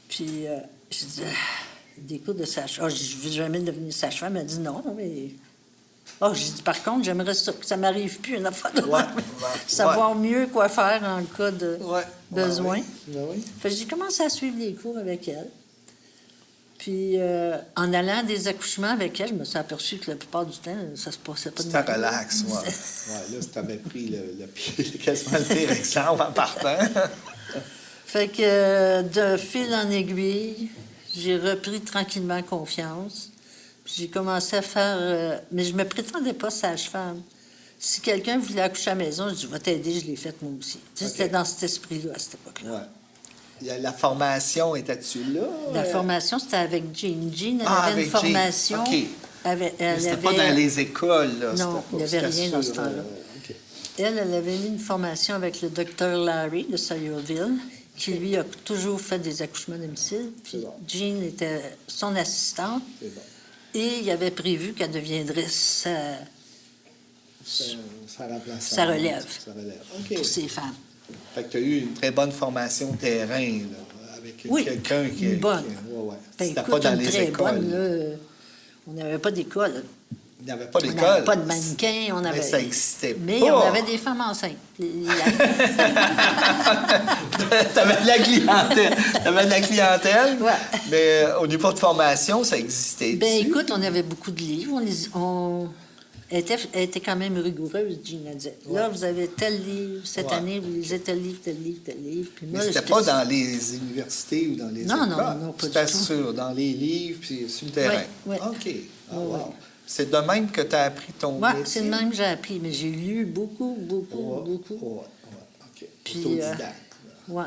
Puis j'ai dit, des cours de sage-femme. Je veux jamais devenir sage-femme. Elle a dit non, mais... j'ai dit, par contre, j'aimerais ça, que ça m'arrive plus, une affaire de même. Savoir mieux quoi faire en cas de besoin. Oui. Fait que j'ai commencé à suivre des cours avec elle. Puis, en allant à des accouchements avec elle, je me suis aperçue que la plupart du temps, ça se passait pas de C'était même. relax, moi. Là, si t'avais pris le pied, quasiment le pire exemple en partant. Fait que, de fil en aiguille, j'ai repris tranquillement confiance. Puis j'ai commencé à faire... mais je me prétendais pas sage-femme. Si quelqu'un voulait accoucher à la maison, je dis, je vais t'aider, je l'ai faite moi aussi. Tu sais, c'était dans cet esprit-là, à cette époque-là. Ouais. La formation, étais-tu là? La formation, c'était avec Jean. Jean, elle avait avec une formation. Jean. OK. Elle C'était avait... pas dans les écoles, là. Non, il n'y avait rien dans ce temps-là. OK. Elle avait eu une formation avec le docteur Larry de Sawyerville, qui lui a toujours fait des accouchements à domicile. Puis Jean était son assistante. C'est bon. Et il avait prévu qu'elle deviendrait Ça remplace sa relève Ça relève. OK. pour ces femmes. Fait que tu as eu une très bonne formation terrain, là, avec quelqu'un qui... une bonne. Ouais. Ben, C'était écoute, pas dans une les très écoles. bonne, là. On n'avait pas d'école. Il n'y avait pas On d'école. n'avait pas de mannequin. On avait... Mais ça n'existait pas. Mais on avait des femmes enceintes. T'avais de la clientèle. Ouais. Mais au niveau de formation, ça existait. Ben écoute, on avait beaucoup de livres. Elle était quand même rigoureuse, Jean. Elle disait, là, vous avez tel livre, cette année, vous lisez tel livre, tel livre, tel livre. Puis moi, Mais c'était pas dans les universités ou dans les écoles. Non, pas du C'était tout. sûr, dans les livres puis sur le terrain. Ouais. OK. Ah, Ouais, wow. ouais. C'est de même que tu as appris ton Oui, métier? c'est le même que j'ai appris, mais j'ai lu beaucoup. OK. Puis, Autodidacte. Ouais.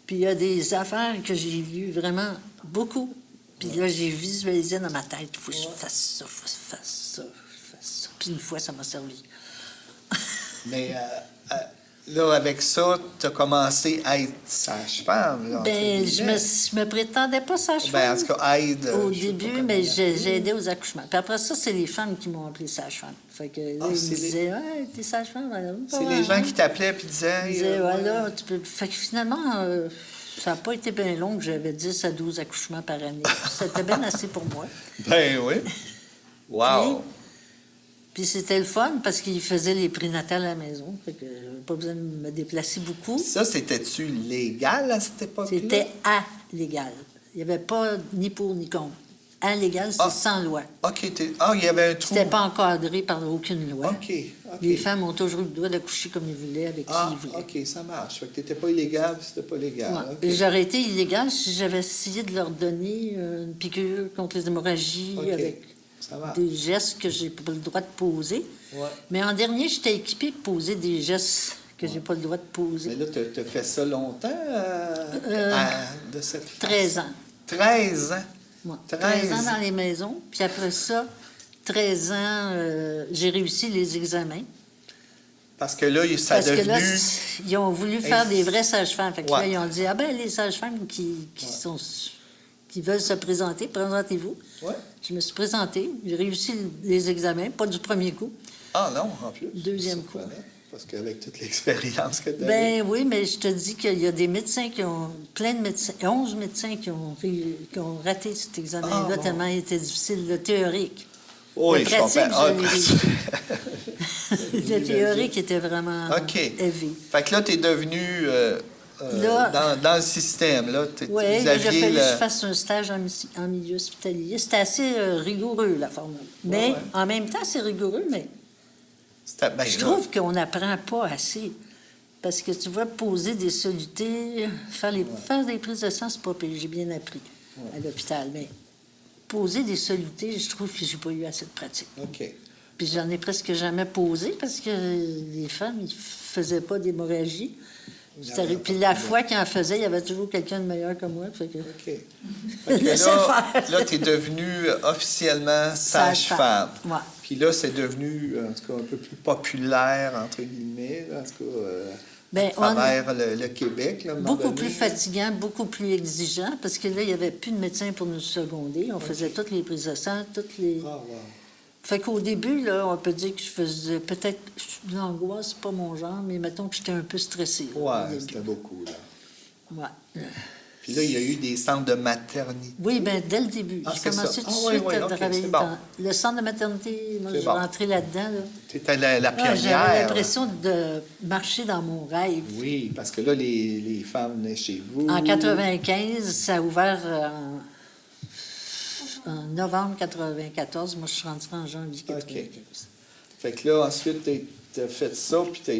Puis il y a des affaires que j'ai lues vraiment beaucoup. Puis là, j'ai visualisé dans ma tête, il faut que je fasse ça, faut que je fasse ça, Puis une fois, ça m'a servi. Mais là, avec ça, tu as commencé à être sage-femme. Là, Ben, entre je guillemets. me prétendais pas Ben, sage-femme en tout cas, aide. au je sais pas début, comment mais l'appeler. j'ai aidé aux accouchements. Puis après ça, c'est les femmes qui m'ont appelée sage-femme. Fait que là, ils me c'est disaient, hey, t'es sage-femme. C'est les gens qui t'appelaient et disaient... Ils disaient, voilà, tu peux... Fait que finalement, ça n'a pas été bien long que j'avais 10 à 12 accouchements par année. C'était bien assez pour moi. Ben oui. Wow. Puis c'était le fun parce qu'ils faisaient les prénatales à la maison. Fait que j'avais pas besoin de me déplacer beaucoup. Ça, c'était-tu légal à cette époque-là? C'était illégal. Il n'y avait pas ni pour ni contre. Illégal, c'est sans loi. OK. Il y avait un trou. C'était pas encadré par aucune loi. OK. Les femmes ont toujours eu le droit d'accoucher comme ils voulaient, avec qui ils voulaient. OK, ça marche. Fait que t'étais pas illégal, c'était pas légal. Ouais. OK. Et j'aurais été illégale si j'avais essayé de leur donner une piqûre contre les hémorragies OK. avec Ça marche. des gestes que j'ai pas le droit de poser. Ouais. Mais en dernier, j'étais équipée pour poser des gestes que j'ai pas le droit de poser. Mais là, t'as fait ça longtemps, de cette façon? 13 ans. 13 ans? Ouais. 13 13 ans dans les maisons. Puis après ça, 13 ans, j'ai réussi les examens. Parce que là, ça a Parce que devenu... là, ils ont voulu faire des vraies sages-femmes. Fait que Ouais. là, ils ont dit, les sages-femmes qui veulent se présenter, présentez-vous. Ouais. Je me suis présentée, j'ai réussi les examens, pas du premier coup. Ah non, en plus. Deuxième coup. Surprenant, parce qu'avec toute l'expérience que tu as Ben oui, mais je te dis qu'il y a des médecins qui ont, plein de médecins, 11 médecins qui ont raté cet examen-là, Ah, bon. tellement il était difficile, le théorique. Oui, le je comprends. pratique, le théorique était vraiment OK. élevé. Fait que là, tu es devenu Là- dans le système. Là, Oui, vous il a aviez fallu le- que je fasse un stage en milieu hospitalier. C'était assez rigoureux, la formule. Mais ouais. en même temps, c'est rigoureux, mais Ben, Je là, trouve qu'on n'apprend pas assez. Parce que tu vois, poser des solutés, faire des prises de sang, c'est pas pire. J'ai bien appris à l'hôpital. Mais poser des solutés, je trouve que j'ai pas eu assez de pratique. OK. Puis j'en ai presque jamais posé parce que les femmes, ils faisaient pas d'hémorragie. Puis la fois qu'ils en faisaient, il y avait toujours quelqu'un de meilleur que moi. Fait que... OK. Fait que Laissez là, faire. tu es devenue officiellement sage-femme. Ouais. Puis là, c'est devenu, en tout cas, un peu plus populaire, entre guillemets, là, en tout cas, Ben, à travers le Québec. Là, à un moment Beaucoup donné. plus fatigant, beaucoup plus exigeant, parce que là, il n'y avait plus de médecins pour nous seconder. On faisait toutes les prises de sang, toutes les... Ah, wow. Fait qu'au début, là, on peut dire que je faisais peut-être... L'angoisse, c'est pas mon genre, mais mettons que j'étais un peu stressée. là, au Ouais, début. c'était beaucoup, là. Ouais. Puis là, il y a eu des centres de maternité. Oui, bien, dès le début. Ah, J'ai c'est commencé ça. tout Ah, de oui, suite oui, à ok, travailler c'est bon. dans le centre de maternité. Moi, C'est je bon. rentrais là-dedans. Là. Tu étais la Ah, pionnière. j'avais l'impression de marcher dans mon rêve. Oui, parce que là, les femmes venaient chez vous. En 95, ça a ouvert en novembre 94. Moi, je suis rentrée en janvier 95. Fait que là, ensuite, tu as fait ça, puis tu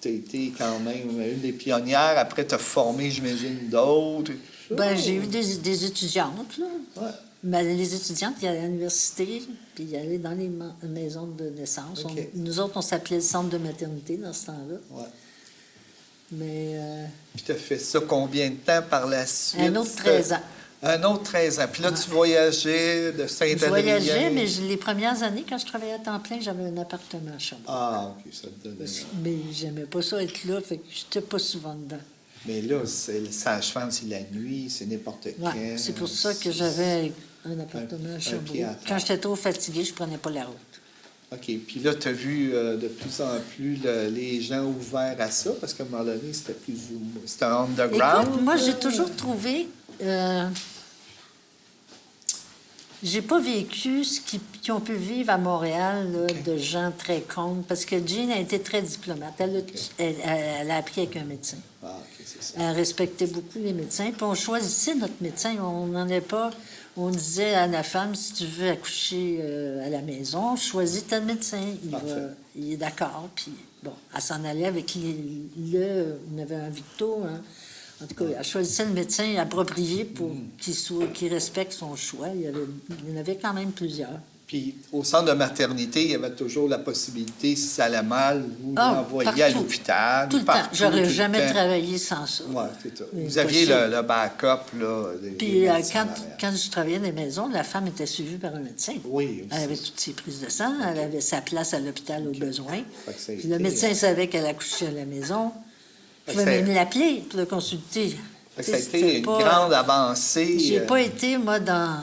as été quand même une des pionnières. Après, tu as formé, j'imagine, d'autres. Ben, j'ai eu des étudiantes, là. Ouais. Mais les étudiantes, ils allaient à l'université, puis ils allaient dans les maisons de naissance. OK. Nous autres, on s'appelait le centre de maternité dans ce temps-là. Ouais. Mais Puis tu as fait ça combien de temps par la suite? un autre 13 ans. Un autre 13 ans. Puis là, tu voyageais de Je Saint-Adrien. voyageais, mais les premières années, quand je travaillais à temps plein, j'avais un appartement à Sherbrooke. Ah, OK, ça te donnait... Mais j'aimais pas ça être là, fait que j'étais pas souvent dedans. Mais là, c'est le sage-femme, c'est la nuit, c'est n'importe quand. Ouais, c'est pour ça que j'avais un appartement à Sherbrooke. pied à terre. Quand j'étais trop fatiguée, je prenais pas la route. OK. Puis là, tu as vu de plus en plus les gens ouverts à ça, parce qu'à un moment donné, c'était plus ou moins... C'était underground. Écoute, moi, j'ai toujours trouvé... j'ai pas vécu ce qu'ils ont pu vivre à Montréal, là, OK. de gens très cons, parce que Jean a été très diplomate. Elle a appris avec un médecin. Ah, OK, c'est ça. Elle respectait beaucoup les médecins. Puis on choisissait notre médecin. On n'en est pas... On disait à la femme, si tu veux accoucher à la maison, choisis ton médecin. Il est d'accord. Puis, bon, elle s'en allait avec on avait un Victo, hein. En tout cas, elle choisissait le médecin approprié pour qu'il respecte son choix. Il y en avait quand même plusieurs. Puis au centre de maternité, il y avait toujours la possibilité, si ça allait mal, vous Ah, l'envoyiez à partout. l'hôpital. Tout le partout, temps. J'aurais tout le jamais temps. travaillé sans ça. Oui, c'est ça. Mais Vous aviez possible. le backup, là. Puis quand je travaillais dans les maisons, la femme était suivie par un médecin. Oui, Elle avait toutes ses prises de sang, elle avait sa place à l'hôpital au besoin. Fait que ça a Puis le été, médecin savait qu'elle accouchait à la maison. Fait Il que pouvait ça- même l'appeler pour le consulter. Fait que ça a C'était été une pas- grande avancée. J'ai pas été, moi, dans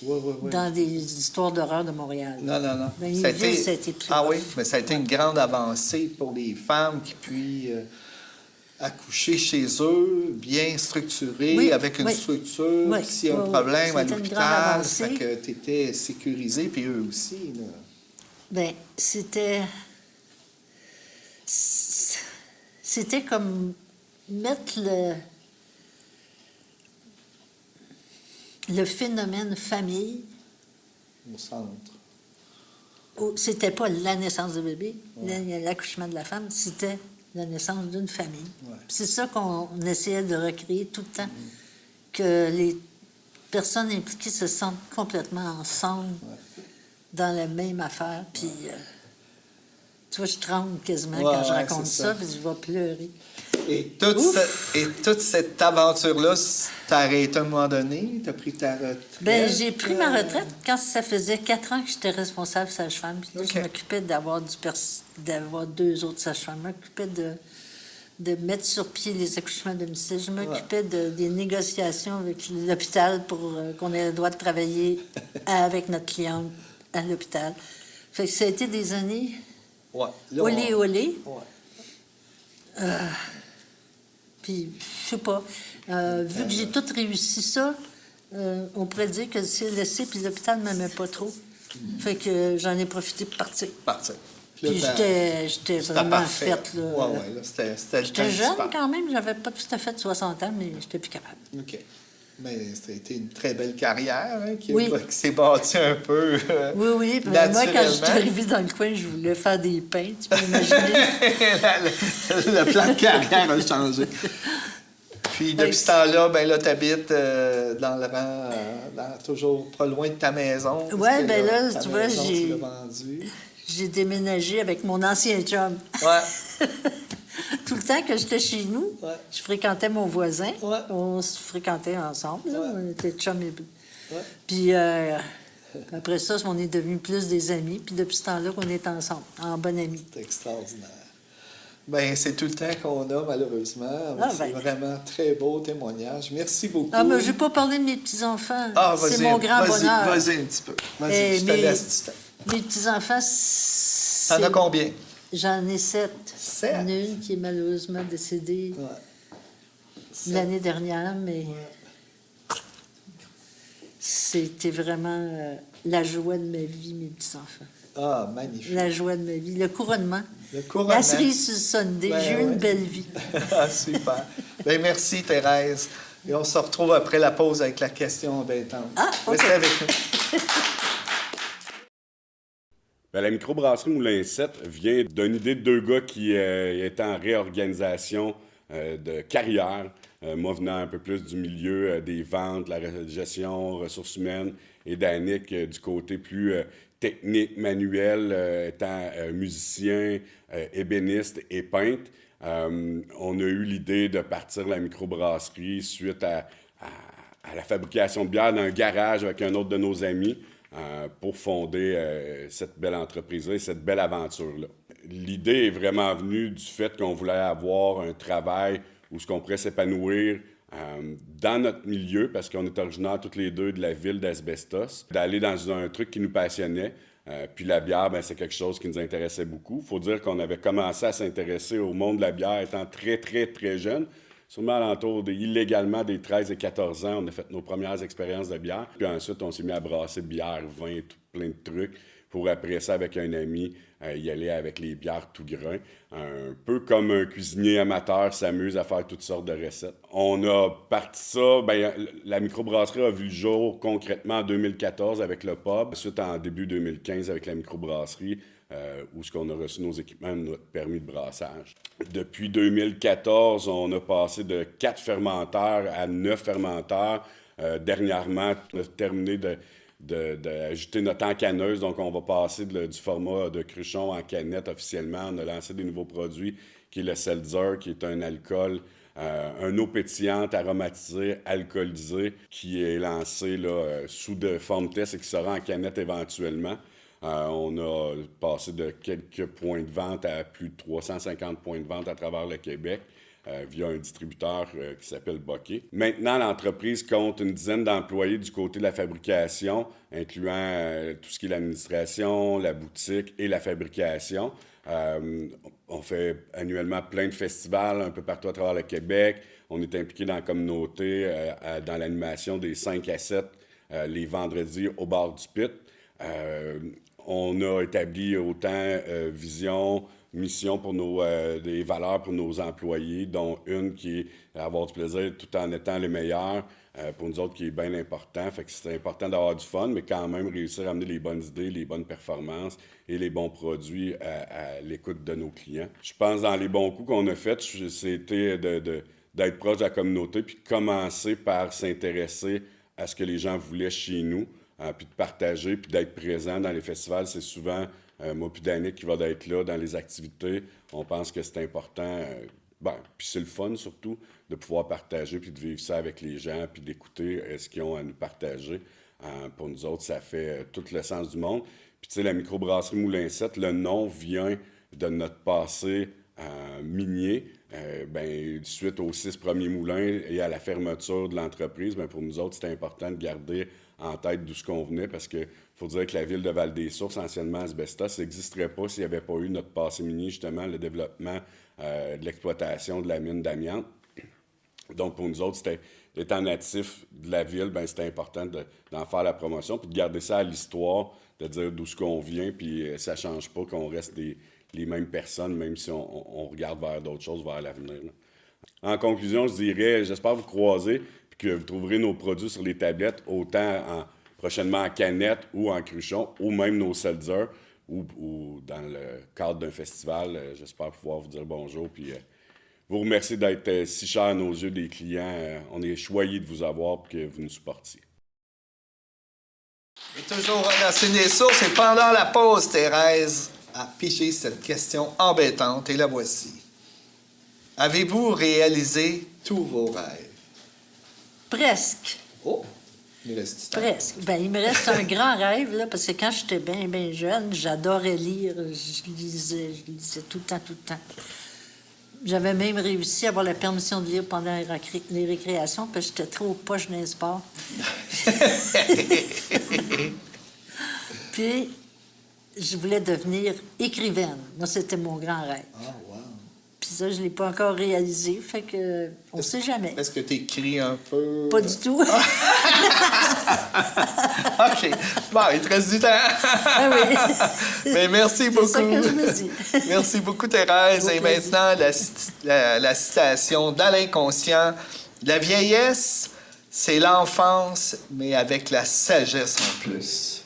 Oui. des histoires d'horreur de Montréal. Non. Dans les villes, ça a été plus Ah rough. oui, mais ça a été une grande avancée pour les femmes qui puissent accoucher chez eux, bien structurées, Oui, avec une oui. structure. Oui, S'il y a un oui, problème c'était à une grande l'hôpital, avancée. fait que tu étais sécurisé, puis eux aussi. Là. Ben, c'était comme mettre le phénomène famille. Au centre. C'était pas la naissance du bébé, l'accouchement de la femme, c'était la naissance d'une famille. Ouais. C'est ça qu'on essayait de recréer tout le temps, que les personnes impliquées se sentent complètement ensemble dans la même affaire. Puis, tu vois, je tremble quasiment quand je raconte c'est ça, puis je vais pleurer. Et toute cette aventure-là, t'as arrêté à un moment donné? T'as pris ta retraite? Ben, j'ai pris ma retraite quand ça faisait 4 ans que j'étais responsable sage-femme. Puis là, OK. je m'occupais d'avoir 2 autres sages-femmes. Je m'occupais de mettre sur pied les accouchements à domicile. Je m'occupais des négociations avec l'hôpital pour qu'on ait le droit de travailler avec notre cliente à l'hôpital. Fait que ça a été des années Ouais. Là, olé. Ouais. Puis, je sais pas, vu que j'ai tout réussi ça, on pourrait dire que c'est laissé, puis l'hôpital ne m'aimait pas trop. Fait que j'en ai profité pour partir. Partir. Puis j'étais C'était vraiment parfait. faite, là. Ouais, là, c'était le temps J'étais que tu jeune partes. quand même, j'avais pas tout à fait 60 ans, mais j'étais plus capable. OK. Mais ça a été une très belle carrière qui Oui. s'est bâtie un peu Oui, puis moi, quand je suis naturellement. arrivée dans le coin, je voulais faire des pains, tu peux imaginer. Le plan de carrière a changé. Puis depuis ce temps-là, ben là, tu habites dans le rang, toujours pas loin de ta maison. parce Ouais, que ben là, ta tu vois, maison, j'ai- tu l'as vendue. J'ai déménagé avec mon ancien chum. Ouais. Tout le temps que j'étais chez nous, Ouais. je fréquentais mon voisin. Ouais. On se fréquentait ensemble. Là. Ouais. On était chum et... Ouais. Puis après ça, on est devenus plus des amis. Puis depuis ce temps-là, on est ensemble, en bon ami. C'est extraordinaire. Ben, c'est tout le temps qu'on a, malheureusement. Ah, C'est ben. vraiment très beau témoignage. Merci beaucoup. Ah, mais je n'ai pas parlé de mes petits-enfants. Ah, c'est vas-y, mon grand bonheur. Vas-y un petit peu. Vas-y, Eh, je te laisse du temps. Mes petits-enfants, T'en as combien? J'en ai 7. 7? Il y en a une qui est malheureusement décédée Ouais. l'année dernière, mais c'était vraiment la joie de ma vie, mes petits-enfants. Ah, magnifique. La joie de ma vie. Le couronnement. Le couronnement. La cerise sur le Sunday. Ben J'ai eu ouais. une belle vie. Ah, super. Ben, merci, Thérèse. Et on se retrouve après la pause avec la question embêtante. Ah, OK. Restez avec nous. Ben, la microbrasserie Moulin 7 vient d'une idée de deux gars qui étaient en réorganisation de carrière. Moi, venant un peu plus du milieu des ventes, la gestion, ressources humaines, et Danick du côté plus technique, manuel, étant musicien, ébéniste et peintre. On a eu l'idée de partir la microbrasserie suite à la fabrication de bière dans un garage avec un autre de nos amis. Pour fonder cette belle entreprise-là et cette belle aventure-là. L'idée est vraiment venue du fait qu'on voulait avoir un travail où ce qu'on pourrait s'épanouir dans notre milieu, parce qu'on est originaires tous les deux de la ville d'Asbestos, d'aller dans un truc qui nous passionnait. Puis la bière, ben, c'est quelque chose qui nous intéressait beaucoup. Il faut dire qu'on avait commencé à s'intéresser au monde de la bière étant très, très, très jeune. Sûrement alentour illégalement des 13 et 14 ans, on a fait nos premières expériences de bière. Puis ensuite, on s'est mis à brasser bière, vin, tout plein de trucs, pour après ça, avec un ami, y aller avec les bières tout grain. Un peu comme un cuisinier amateur s'amuse à faire toutes sortes de recettes. On a parti ça, ben, la microbrasserie a vu le jour concrètement en 2014 avec le pub. Ensuite, en début 2015 avec la microbrasserie, où ce qu'on a reçu nos équipements, notre permis de brassage. Depuis 2014, on a passé de 4 fermenteurs à 9 fermenteurs. Dernièrement, on a terminé d'ajouter notre encanneuse, donc on va passer du format de cruchon en canette officiellement. On a lancé des nouveaux produits, qui est le seltzer, qui est un alcool, un eau pétillante, aromatisée, alcoolisée, qui est lancé là, sous de forme test et qui sera en canette éventuellement. On a passé de quelques points de vente à plus de 350 points de vente à travers le Québec via un distributeur qui s'appelle Bokeh. Maintenant, l'entreprise compte une dizaine d'employés du côté de la fabrication, incluant tout ce qui est l'administration, la boutique et la fabrication. On fait annuellement plein de festivals un peu partout à travers le Québec. On est impliqué dans la communauté, dans l'animation des 5 à 7 les vendredis au bar du Pit. On a établi autant vision, mission pour des valeurs pour nos employés, dont une qui est avoir du plaisir tout en étant les meilleurs. Pour nous autres, qui est bien important. Fait que c'est important d'avoir du fun, mais quand même réussir à amener les bonnes idées, les bonnes performances et les bons produits à l'écoute de nos clients. Je pense dans les bons coups qu'on a faits, c'était d'être proche de la communauté puis commencer par s'intéresser à ce que les gens voulaient chez nous. Puis de partager, puis d'être présent dans les festivals. C'est souvent moi puis Danick qui va être là dans les activités. On pense que c'est important, puis c'est le fun surtout, de pouvoir partager, puis de vivre ça avec les gens, puis d'écouter ce qu'ils ont à nous partager. Pour nous autres, ça fait tout le sens du monde. Puis tu sais, la microbrasserie Moulin 7, le nom vient de notre passé minier. Suite aux 6 premiers moulins et à la fermeture de l'entreprise, pour nous autres, c'était important de garder en tête d'où ce qu'on venait, parce qu'il faut dire que la ville de Val-des-Sources, anciennement Asbestos, n'existerait pas s'il n'y avait pas eu notre passé minier, justement, le développement de l'exploitation de la mine d'amiante. Donc, pour nous autres, étant natif de la ville, c'était important d'en faire la promotion, puis de garder ça à l'histoire, de dire d'où ce qu'on vient, puis ça ne change pas qu'on reste les mêmes personnes, même si on regarde vers d'autres choses, vers l'avenir. En conclusion, je dirais, j'espère vous croiser, puis que vous trouverez nos produits sur les tablettes, autant prochainement en canette ou en cruchon, ou même nos seltzer, ou dans le cadre d'un festival. J'espère pouvoir vous dire bonjour, puis vous remercier d'être si cher à nos yeux des clients. On est choyés de vous avoir et que vous nous supportiez. Et toujours Racine des Sources. Et pendant la pause, Thérèse a pigé cette question embêtante. Et la voici. Avez-vous réalisé tous vos rêves? Presque. Oh! Il reste du temps. Presque. Ben, il me reste un grand rêve, là, parce que quand j'étais bien jeune, j'adorais lire. Je lisais tout le temps. J'avais même réussi à avoir la permission de lire pendant les récréations, parce que j'étais trop poche dans les sports. Puis, je voulais devenir écrivaine. Moi, c'était mon grand rêve. Ah, wow. Puis ça, je ne l'ai pas encore réalisé, fait que on ne sait jamais. Est-ce que tu écris un peu? Pas du tout. OK. Bon, il te reste du temps. Ah oui. Mais merci beaucoup. C'est ça que je me dis. Merci beaucoup, Thérèse. Au Et plaisir. maintenant, la citation d'Alain Conscient. La vieillesse, c'est l'enfance, mais avec la sagesse en plus.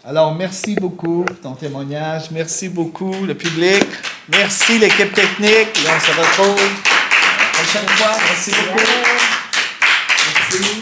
Alors, merci beaucoup pour ton témoignage. Merci beaucoup, le public. Merci, l'équipe technique. Et on se retrouve la prochaine fois. Merci beaucoup. Merci.